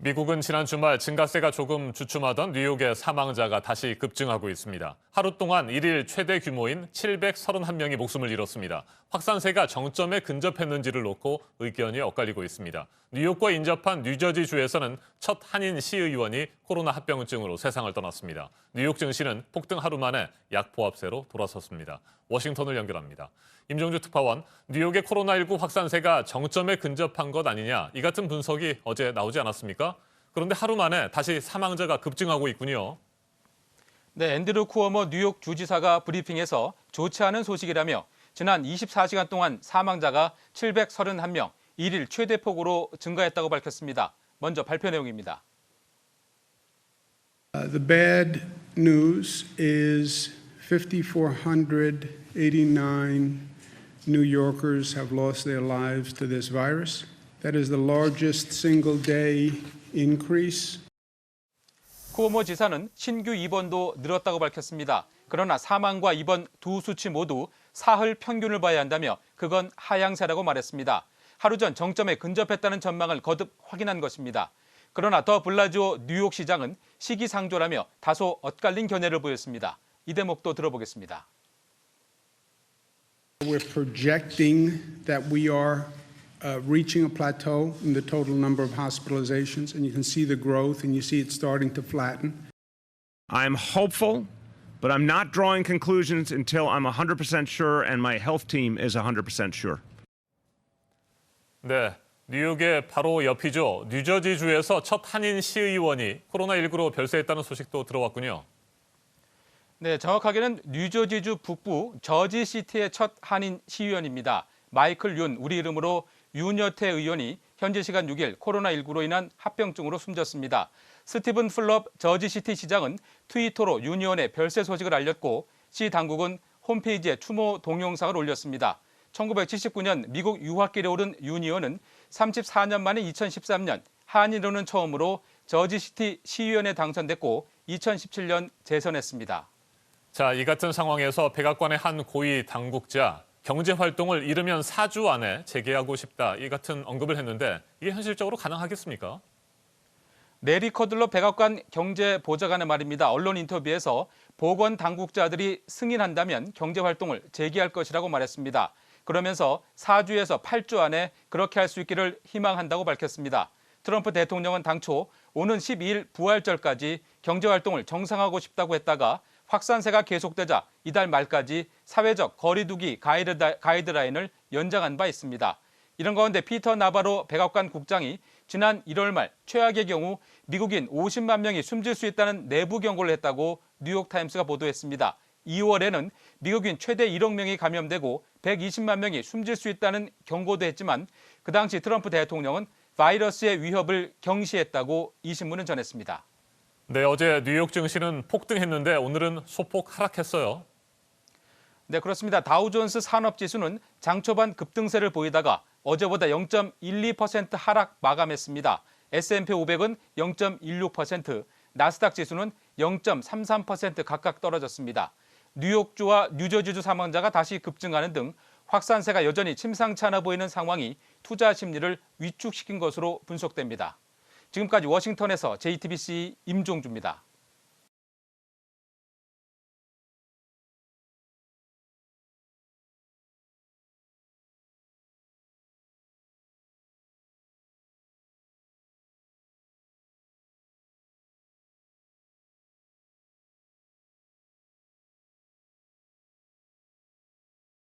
미국은 지난 주말 증가세가 조금 주춤하던 뉴욕의 사망자가 다시 급증하고 있습니다. 하루 동안 일일 최대 규모인 731명이 목숨을 잃었습니다. 확산세가 정점에 근접했는지를 놓고 의견이 엇갈리고 있습니다. 뉴욕과 인접한 뉴저지주에서는 첫 한인 시의원이 코로나 합병증으로 세상을 떠났습니다. 뉴욕 증시는 폭등 하루 만에 약보합세로 돌아섰습니다. 워싱턴을 연결합니다. 임종주 특파원, 뉴욕의 코로나19 확산세가 정점에 근접한 것 아니냐, 이 같은 분석이 어제 나오지 않았습니까? 그런데 하루 만에 다시 사망자가 급증하고 있군요. 네, 앤드루 쿠오모 뉴욕 주지사가 브리핑에서 좋지 않은 소식이라며 지난 24시간 동안 사망자가 731명, 일일 최대폭으로 증가했다고 밝혔습니다. 먼저 발표 내용입니다. The bad news is 5,489 New Yorkers have lost their lives to this virus. That is the largest single-day increase. 쿠오모 지사는 신규 입원도 늘었다고 밝혔습니다. 그러나 사망과 입원 두 수치 모두 사흘 평균을 봐야 한다며 그건 하향세라고 말했습니다. 하루 전 정점에 근접했다는 전망을 거듭 확인한 것입니다. 그러나 더 블라지오 뉴욕시장은 시기상조라며 다소 엇갈린 견해를 보였습니다. 이 대목도 들어보겠습니다. We're projecting that we are reaching a plateau in the total number of hospitalizations, and you can see the growth, and you see it starting to flatten. I'm hopeful, but I'm not drawing conclusions until I'm 100% sure and my health team is 100% sure. 네, 뉴욕의 바로 옆이죠. 뉴저지주에서 첫 한인 시의원이 코로나19로 별세했다는 소식도 들어왔군요. 네, 정확하게는 뉴저지주 북부 저지시티의 첫 한인 시의원입니다. 마이클 윤, 우리 이름으로 윤여태 의원이 현지 시간 6일 코로나19로 인한 합병증으로 숨졌습니다. 스티븐 플럽 저지시티 시장은 트위터로 윤 의원의 별세 소식을 알렸고 시 당국은 홈페이지에 추모 동영상을 올렸습니다. 1979년 미국 유학길에 오른 윤 의원은 34년 만에 2013년 한인으로는 처음으로 저지시티 시의원에 당선됐고 2017년 재선했습니다. 자, 이 같은 상황에서 백악관의 한 고위 당국자, 경제활동을 이르면 4주 안에 재개하고 싶다, 이 같은 언급을 했는데 이게 현실적으로 가능하겠습니까? 레리 커들러 백악관 경제보좌관의 말입니다. 언론 인터뷰에서 보건 당국자들이 승인한다면 경제활동을 재개할 것이라고 말했습니다. 그러면서 4주에서 8주 안에 그렇게 할 수 있기를 희망한다고 밝혔습니다. 트럼프 대통령은 당초 오는 12일 부활절까지 경제활동을 정상화하고 싶다고 했다가 확산세가 계속되자 이달 말까지 사회적 거리두기 가이드라인을 연장한 바 있습니다. 이런 가운데 피터 나바로 백악관 국장이 지난 1월 말 최악의 경우 미국인 50만 명이 숨질 수 있다는 내부 경고를 했다고 뉴욕타임스가 보도했습니다. 2월에는 미국인 최대 1억 명이 감염되고 120만 명이 숨질 수 있다는 경고도 했지만 그 당시 트럼프 대통령은 바이러스의 위협을 경시했다고 이 신문은 전했습니다. 네, 어제 뉴욕 증시는 폭등했는데 오늘은 소폭 하락했어요. 네, 그렇습니다. 다우존스 산업지수는 장 초반 급등세를 보이다가 어제보다 0.12% 하락 마감했습니다. S&P 500은 0.16%, 나스닥 지수는 0.33% 각각 떨어졌습니다. 뉴욕주와 뉴저지주 사망자가 다시 급증하는 등 확산세가 여전히 심상치 않아 보이는 상황이 투자 심리를 위축시킨 것으로 분석됩니다. 지금까지 워싱턴에서 JTBC 임종주입니다.